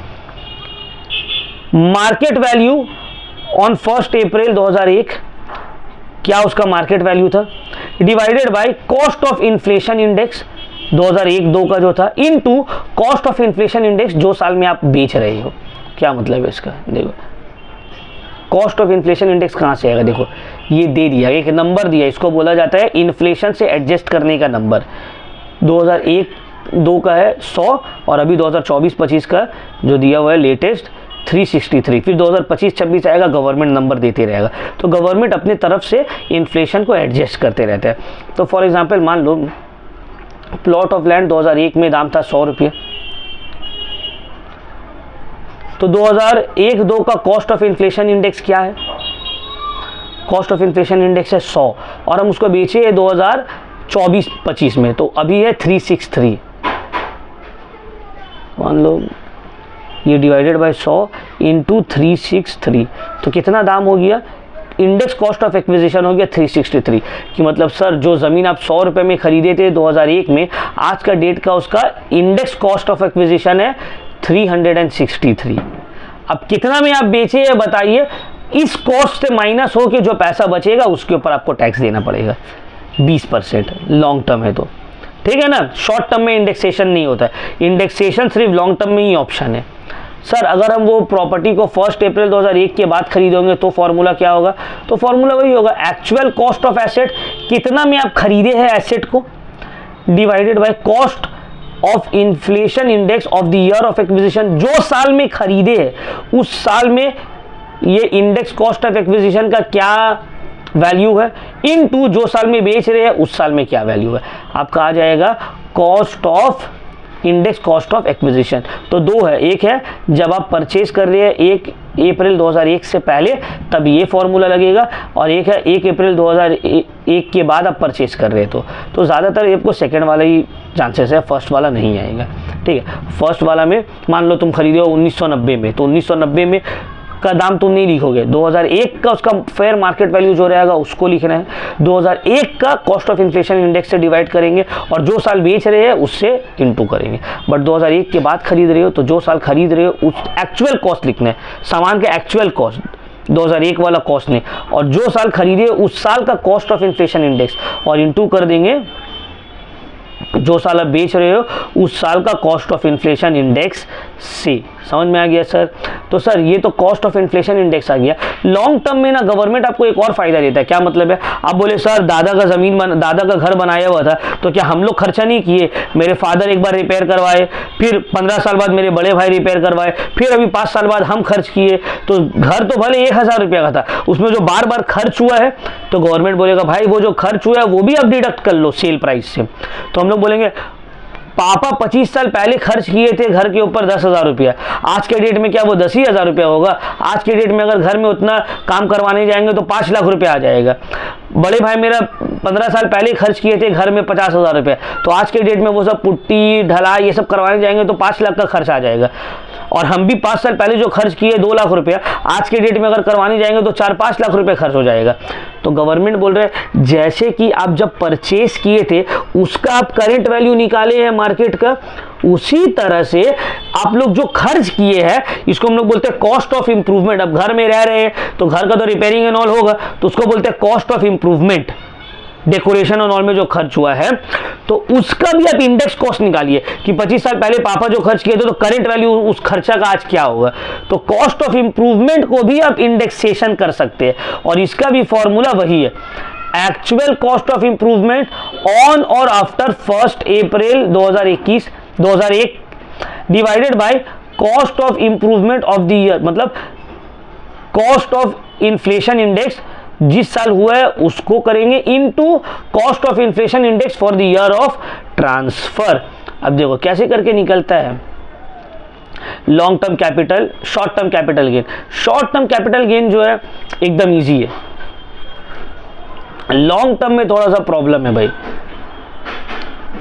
मार्केट वैल्यू ऑन 1 अप्रैल 2001, क्या उसका मार्केट वैल्यू था, divided by cost of inflation index 2001-2 का जो था, into cost of inflation index जो साल में आप बेच रहे हो। क्या मतलब है इसका? देखो, कॉस्ट ऑफ इन्फ्लेशन इंडेक्स कहाँ से आएगा? देखो ये दे दिया, एक नंबर दिया, इसको बोला जाता है इन्फ्लेशन से एडजस्ट करने का नंबर। 2001-2 का है 100, और अभी 2024-25 का जो दिया हुआ है लेटेस्ट 363। फिर 2025-26 आएगा, गवर्नमेंट नंबर देते रहेगा। तो गवर्नमेंट अपनी तरफ से इन्फ्लेशन को एडजस्ट करते रहते हैं। तो फॉर एग्जाम्पल मान लो प्लॉट ऑफ लैंड 2001 में दाम था 100 रुपये, तो 2001-2 का कॉस्ट ऑफ इन्फ्लेशन इंडेक्स क्या है? कॉस्ट ऑफ इन्फ्लेशन इंडेक्स है 100, और हम उसको बेचे 2024-25 में, तो अभी है 363। मान लो ये डिवाइडेड बाय 100 इंटू 363, तो कितना दाम हो गया? इंडेक्स कॉस्ट ऑफ एक्विजिशन हो गया 363। कि मतलब सर जो ज़मीन आप 100 रुपये में ख़रीदे थे 2001 में, आज का डेट का उसका इंडेक्स कॉस्ट ऑफ एक्विजिशन है 363। अब कितना में आप बेचे है बताइए, इस कॉस्ट से माइनस हो के जो पैसा बचेगा उसके ऊपर आपको टैक्स देना पड़ेगा 20%। लॉन्ग टर्म है तो ठीक है ना, शॉर्ट टर्म में इंडेक्सेशन नहीं होता है, इंडेक्सेशन सिर्फ लॉन्ग टर्म में ही ऑप्शन है। सर अगर हम वो प्रॉपर्टी को 1 अप्रैल 2001 के बाद खरीदोगे तो फॉर्मूला क्या होगा? तो फॉर्मूला वही होगा, एक्चुअल कॉस्ट ऑफ एसेट, कितना में आप खरीदे हैं एसेट को, divided by cost of inflation index of the year of acquisition, जो साल में खरीदे है उस साल में ये इंडेक्स कॉस्ट ऑफ एक्विजिशन का क्या वैल्यू है, इनटू जो साल में बेच रहे हैं उस साल में क्या वैल्यू है, आपका आ जाएगा cost of index cost of acquisition. तो दो है, एक है जब आप परचेज कर रहे हैं 1 अप्रैल 2001 से पहले तब ये फॉर्मूला लगेगा, और एक है 1 अप्रैल 2001 के बाद आप परचेज कर रहे हैं तो ज़्यादातर आपको सेकंड वाला ही चांसेस है, फर्स्ट वाला नहीं आएगा। ठीक है, फर्स्ट वाला में मान लो तुम खरीदे हो 1990 में, तो 1990 में का दाम तुम नहीं लिखोगे, 2001 का उसका फेयर मार्केट वैल्यू जो रहेगा उसको लिखना है, 2001 का कॉस्ट ऑफ इन्फ्लेशन इंडेक्स से डिवाइड करेंगे और जो साल बेच रहे हैं उससे इनटू करेंगे। बट 2001 के बाद खरीद रहे हो तो जो साल खरीद रहे हो उस एक्चुअल कॉस्ट लिखना है, सामान के एक्चुअल कॉस्ट, 2001 वाला कॉस्ट नहीं, और जो साल खरीदे उस साल का कॉस्ट ऑफ इन्फ्लेशन इंडेक्स और इनटू कर देंगे जो साल आप बेच रहे हो उस साल का कॉस्ट ऑफ इन्फ्लेशन इंडेक्स से। समझ में आ गया सर? तो सर ये तो कॉस्ट ऑफ इन्फ्लेशन इंडेक्स आ गया। लॉन्ग टर्म में ना गवर्नमेंट आपको एक और फायदा देता है। क्या मतलब है? आप बोले सर दादा का घर बनाया हुआ था तो क्या हम लोग खर्चा नहीं किए? मेरे फादर एक बार रिपेयर करवाए, फिर 15 साल बाद मेरे बड़े भाई रिपेयर करवाए, फिर अभी 5 साल बाद हम खर्च किए, तो घर तो भले 1000 रुपये का था, उसमें जो बार बार खर्च हुआ है तो गवर्नमेंट बोलेगा भाई वो जो खर्च हुआ है वो भी आप डिडक्ट कर लो सेल प्राइस से। तो हम लोग बोलेंगे पापा 25 साल पहले खर्च किए थे घर के ऊपर 10,000 रुपया, आज के डेट में क्या वो 10,000 रुपया होगा? आज के डेट में अगर घर में उतना काम करवाने जाएंगे तो 5 लाख रुपया आ जाएगा। बड़े भाई मेरा 15 साल पहले खर्च किए थे घर में 50,000 रुपया, तो आज के डेट में वो सब पुट्टी ढलाई ये सब करवाने जाएंगे तो 5 लाख का खर्च आ जाएगा। और हम भी 5 साल पहले जो खर्च किए 2 लाख रुपया, आज के डेट में अगर करवाने जाएंगे तो 4-5 लाख रुपये खर्च हो जाएगा। तो गवर्नमेंट बोल रहे हैं जैसे कि आप जब परचेस किए थे उसका आप करेंट वैल्यू निकाले हैं मार्केट का, उसी तरह से आप लोग जो खर्च किए हैं इसको हम लोग बोलते हैं कॉस्ट ऑफ इंप्रूवमेंट। अब घर में रह रहे हैं तो घर का तो रिपेयरिंग एंड ऑल होगा, तो उसको बोलते हैं कॉस्ट ऑफ इंप्रूवमेंट, डेकोरेशन और ऑल में जो खर्च हुआ है, तो उसका भी आप इंडेक्स कॉस्ट निकालिए कि 25 साल पहले पापा जो खर्च किए थे तो करेंट वैल्यू उस खर्चा का आज क्या होगा। तो कॉस्ट ऑफ इंप्रूवमेंट को भी आप इंडेक्सेशन कर सकते हैं, और इसका भी फॉर्मूला वही है, actual cost of improvement on और after 1 April 2001 divided by cost of improvement of the year, मतलब कॉस्ट ऑफ इन्फ्लेशन इंडेक्स जिस साल हुआ है उसको करेंगे into cost of inflation index for the year of transfer. अब देखो कैसे करके निकलता है long term capital, short term capital gain. Short term capital gain जो है एकदम इजी है, लॉन्ग टर्म में थोड़ा सा प्रॉब्लम है भाई।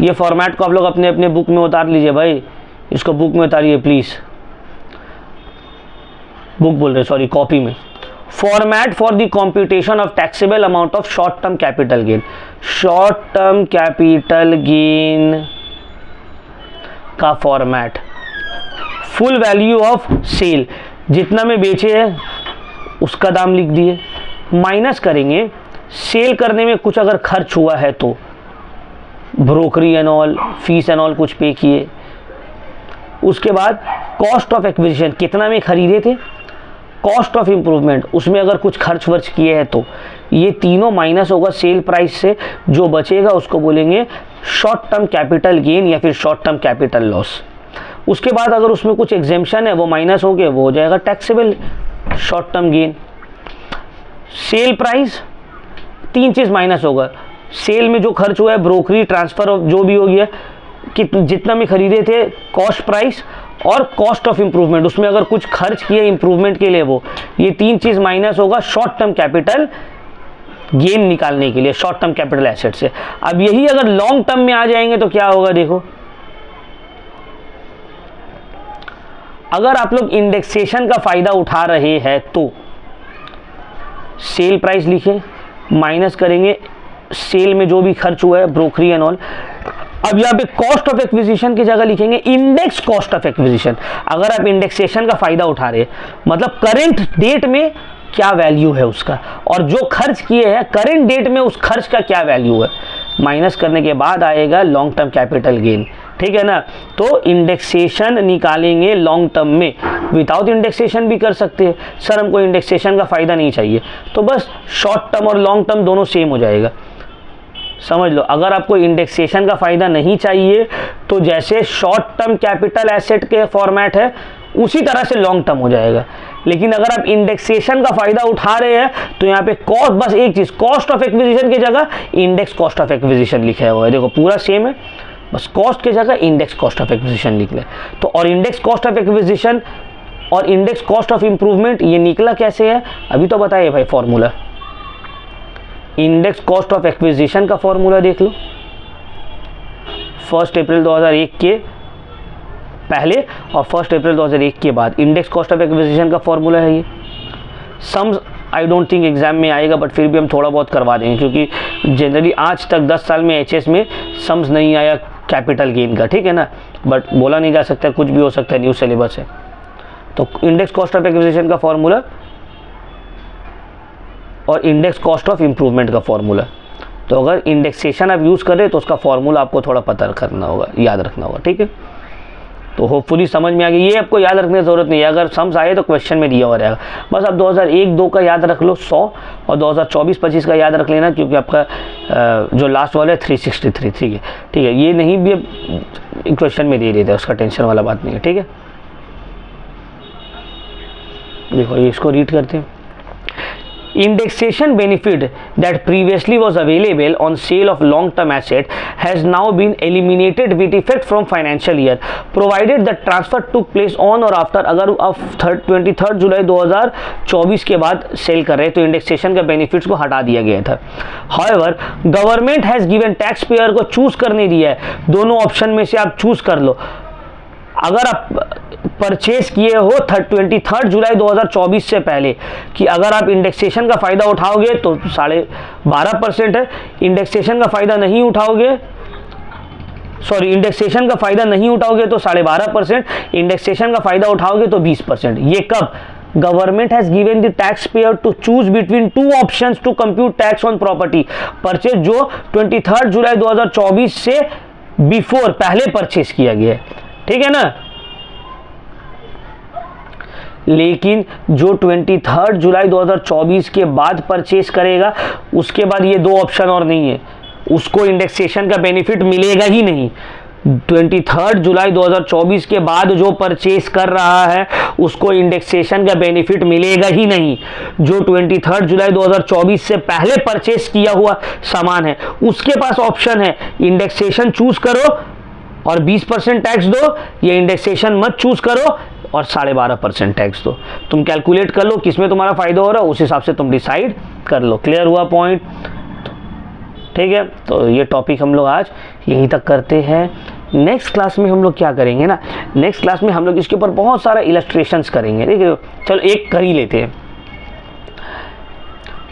ये फॉर्मेट को आप लोग अपने अपने बुक में उतार लीजिए भाई, इसको बुक में उतारिए प्लीज, बुक बोल रहे सॉरी कॉपी में। Format for the computation of taxable amount of short term capital gain. Short term capital gain का format, full value of sale, जितना में बेचे है उसका दाम लिख दिए, माइनस करेंगे सेल करने में कुछ अगर खर्च हुआ है तो brokerage and all, fees and all कुछ पे किए, उसके बाद कॉस्ट ऑफ एक्विजिशन कितना में खरीदे थे, कॉस्ट ऑफ इंप्रूवमेंट उसमें अगर कुछ खर्च वर्च किए हैं तो ये तीनों माइनस होगा सेल प्राइस से, जो बचेगा उसको बोलेंगे शॉर्ट टर्म कैपिटल गेन या फिर शॉर्ट टर्म कैपिटल लॉस। उसके बाद अगर उसमें कुछ एग्जेम्पशन है वो माइनस हो गए, वो हो जाएगा taxable short term gain. Sale price 3 चीज़ माइनस होगा, सेल में जो खर्च हुआ है, ब्रोकरी ट्रांसफर जो भी हो गया, कि जितना में खरीदे थे, कॉस्ट प्राइस और कॉस्ट ऑफ इंप्रूवमेंट, उसमें अगर कुछ खर्च किए इंप्रूवमेंट के लिए वो, ये 3 चीज़ माइनस होगा शॉर्ट टर्म कैपिटल गेन निकालने के लिए शॉर्ट टर्म कैपिटल एसेट से। अब यही अगर लॉन्ग टर्म में आ जाएंगे तो क्या होगा देखो, अगर आप लोग इंडेक्सेशन का फायदा उठा रहे हैं तो सेल प्राइस लिखें, माइनस करेंगे सेल में जो भी खर्च हुआ है, ब्रोकरी एंड ऑल। अब यहाँ पे कॉस्ट ऑफ एक्विजिशन की जगह लिखेंगे इंडेक्स कॉस्ट ऑफ एक्विजिशन। अगर आप इंडेक्सेशन का फायदा उठा रहे हैं मतलब करेंट डेट में क्या वैल्यू है उसका, और जो खर्च किए हैं करेंट डेट में उस खर्च का क्या वैल्यू है, माइनस करने के बाद आएगा लॉन्ग टर्म कैपिटल गेन। ठीक है ना? तो इंडेक्सेशन निकालेंगे लॉन्ग टर्म में, विदाउट इंडेक्सेशन भी कर सकते हैं। सर हमको इंडेक्सेशन का फायदा नहीं चाहिए, तो बस शॉर्ट टर्म और लॉन्ग टर्म दोनों सेम हो जाएगा। समझ लो, अगर आपको इंडेक्सेशन का फायदा नहीं चाहिए तो जैसे शॉर्ट टर्म कैपिटल एसेट के फॉर्मेट है उसी तरह से लॉन्ग टर्म हो जाएगा। लेकिन अगर आप इंडेक्सेशन का फायदा उठा रहे हैं तो यहाँ पे कॉस्ट, बस एक चीज, कॉस्ट ऑफ एक्विजिशन की जगह इंडेक्स कॉस्ट ऑफ एक्विजिशन लिखा हुआ है, देखो पूरा सेम है, बस कॉस्ट की जगह इंडेक्स कॉस्ट ऑफ एक्विजिशन लिख ले। तो और इंडेक्स कॉस्ट ऑफ एक्विजिशन और इंडेक्स कॉस्ट ऑफ इंप्रूवमेंट ये निकला कैसे है, अभी तो बताइए भाई formula. Index cost of acquisition का फॉर्मूला देख लो, 1 अप्रैल 2001 के पहले और 1 अप्रैल 2001 के बाद इंडेक्स कॉस्ट ऑफ एक्विजिशन का फॉर्मूला है ये। Sums I don't think exam में आएगा, बट फिर भी हम थोड़ा बहुत करवा देंगे, क्योंकि जनरली आज तक 10 साल में एचएस में सम्स नहीं आया कैपिटल गेन का, ठीक है ना, बट बोला नहीं जा सकता, कुछ भी हो सकता है, न्यू सिलेबस है। तो इंडेक्स कॉस्ट ऑफ एक्विजिशन का फॉर्मूला और इंडेक्स कॉस्ट ऑफ इंप्रूवमेंट का फॉर्मूला, तो अगर इंडेक्सेशन आप यूज़ करें तो उसका फॉर्मूला आपको थोड़ा पता करना होगा, याद रखना होगा, ठीक है। तो होपफुली समझ में आ गई, ये आपको याद रखने की ज़रूरत नहीं है, अगर सम्स आए तो क्वेश्चन में दिया हुआ रहेगा। बस आप 2001-2 का याद रख लो 100 और 2024-25 का याद रख लेना, क्योंकि आपका जो लास्ट वाला है 363, ठीक है, ठीक है, ये नहीं भी क्वेश्चन में दे देते हैं, उसका टेंशन वाला बात नहीं है, ठीक है। देखो ये इसको रीड करते हैं। Indexation benefit that previously was available on sale of long-term asset has now been eliminated with effect from financial year, provided the transfer took place on or after, अगर आप 23 जुलाई 2024 के बाद सेल कर रहे हैं तो इंडेक्सेशन का बेनिफिट्स को हटा दिया गया था। However, government has given tax payer को चूज करने दिया है, दोनों ऑप्शन में से आप चूज कर लो। अगर आप परचेस किए हो 23 जुलाई 2024 से पहले, कि अगर आप इंडेक्सेशन का फ़ायदा उठाओगे तो 12.5% है, इंडेक्सेशन का फ़ायदा नहीं उठाओगे, सॉरी इंडेक्सेशन का फ़ायदा नहीं उठाओगे तो 12.5%, इंडेक्सेशन का फ़ायदा उठाओगे तो 20%। ये कब? Government has given the taxpayer to choose between 2 options to compute tax on property purchase, जो 23 जुलाई 2024 से बिफोर, पहले परचेस किया गया है, ठीक है ना। लेकिन जो 23 जुलाई 2024 के बाद परचेस करेगा, उसके बाद ये 2 ऑप्शन और नहीं है, उसको इंडेक्सेशन का बेनिफिट मिलेगा ही नहीं। 23 जुलाई 2024 के बाद जो परचेस कर रहा है उसको इंडेक्सेशन का बेनिफिट मिलेगा ही नहीं। जो 23 जुलाई 2024 से पहले परचेस किया हुआ सामान है उसके पास ऑप्शन है इंडेक्सेशन चूज करो और 20% टैक्स दो, या इंडेक्सेशन मत चूज करो और 12.5% टैक्स दो। तुम कैलकुलेट कर लो किसमें तुम्हारा फायदा हो रहा है, उस हिसाब से तुम डिसाइड कर लो। क्लियर हुआ पॉइंट? ठीक है, तो ये टॉपिक हम लोग आज यहीं तक करते हैं। नेक्स्ट क्लास में हम लोग क्या करेंगे ना, नेक्स्ट क्लास में हम लोग इसके ऊपर बहुत सारा इलस्ट्रेशंस करेंगे। ठीक है, चलो एक कर ही लेते हैं।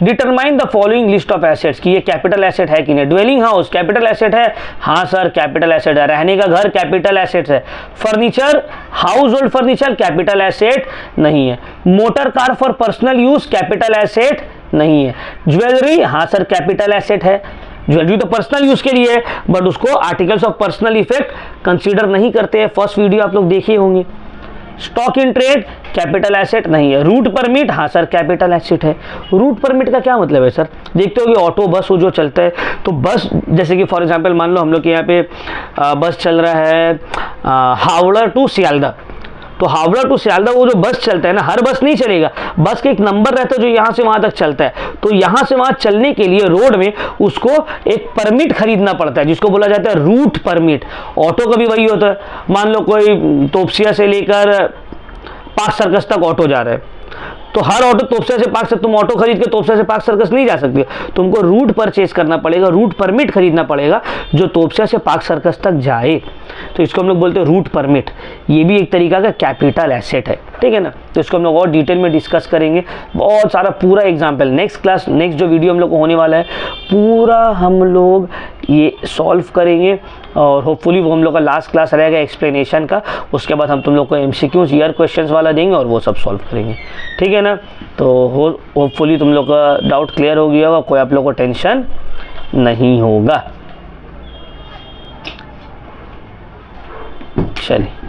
Determine the following list of assets, कि ये कैपिटल एसेट है कि नहीं। ड्वेलिंग हाउस कैपिटल एसेट है? हाँ सर कैपिटल एसेट है। रहने का घर कैपिटल एसेट है। Furniture, house hold furniture capital asset नहीं है। Motor car for personal use capital asset नहीं है। ज्वेलरी, हाँ सर कैपिटल एसेट है। ज्वेलरी तो पर्सनल यूज के लिए है, बट उसको articles of personal effect consider नहीं करते हैं। फर्स्ट वीडियो आप लोग देखे होंगे। Stock in trade capital asset नहीं है। रूट परमिट, हाँ सर कैपिटल एसेट है। रूट परमिट का क्या मतलब है सर? देखते हो कि ऑटो बस वो जो चलता है, तो बस जैसे कि फॉर एग्जांपल मान लो हम लोग के यहाँ पे बस चल रहा है हावड़ा टू सियालदा, तो हावड़ा टू सियालदा वो जो बस चलता है ना, हर बस नहीं चलेगा, बस का एक नंबर रहता है जो यहाँ से वहाँ तक चलता है। तो यहाँ से वहाँ चलने के लिए रोड में उसको एक परमिट खरीदना पड़ता है जिसको बोला जाता है रूट परमिट। ऑटो का भी वही होता है। मान लो कोई तोपसिया से लेकर पार्क सर्कस तक ऑटो जा रहा है, तो हर ऑटो तोपसिया से पार्क, तुम ऑटो खरीद के तोपसिया से पार्क सर्कस नहीं जा सकते, तुमको रूट परचेज करना पड़ेगा, रूट परमिट खरीदना पड़ेगा जो तोपसिया से पार्क सर्कस तक जाए। तो इसको हम लोग बोलते हैं रूट परमिट। ये भी एक तरीका का कैपिटल एसेट है, ठीक है ना। तो इसको हम लोग और डिटेल में डिस्कस करेंगे, बहुत सारा पूरा एग्जाम्पल। नेक्स्ट क्लास, नेक्स्ट जो वीडियो हम लोग को होने वाला है, पूरा हम लोग ये सॉल्व करेंगे और होपफुली वो हम लोग का लास्ट क्लास रहेगा एक्सप्लेनेशन का। उसके बाद हम तुम लोग को MCQs ईयर क्वेश्चंस वाला देंगे और वो सब सॉल्व करेंगे, ठीक है ना। तो होपफुली तुम लोग का डाउट क्लियर हो गया होगा, कोई आप लोग को टेंशन नहीं होगा। चलिए।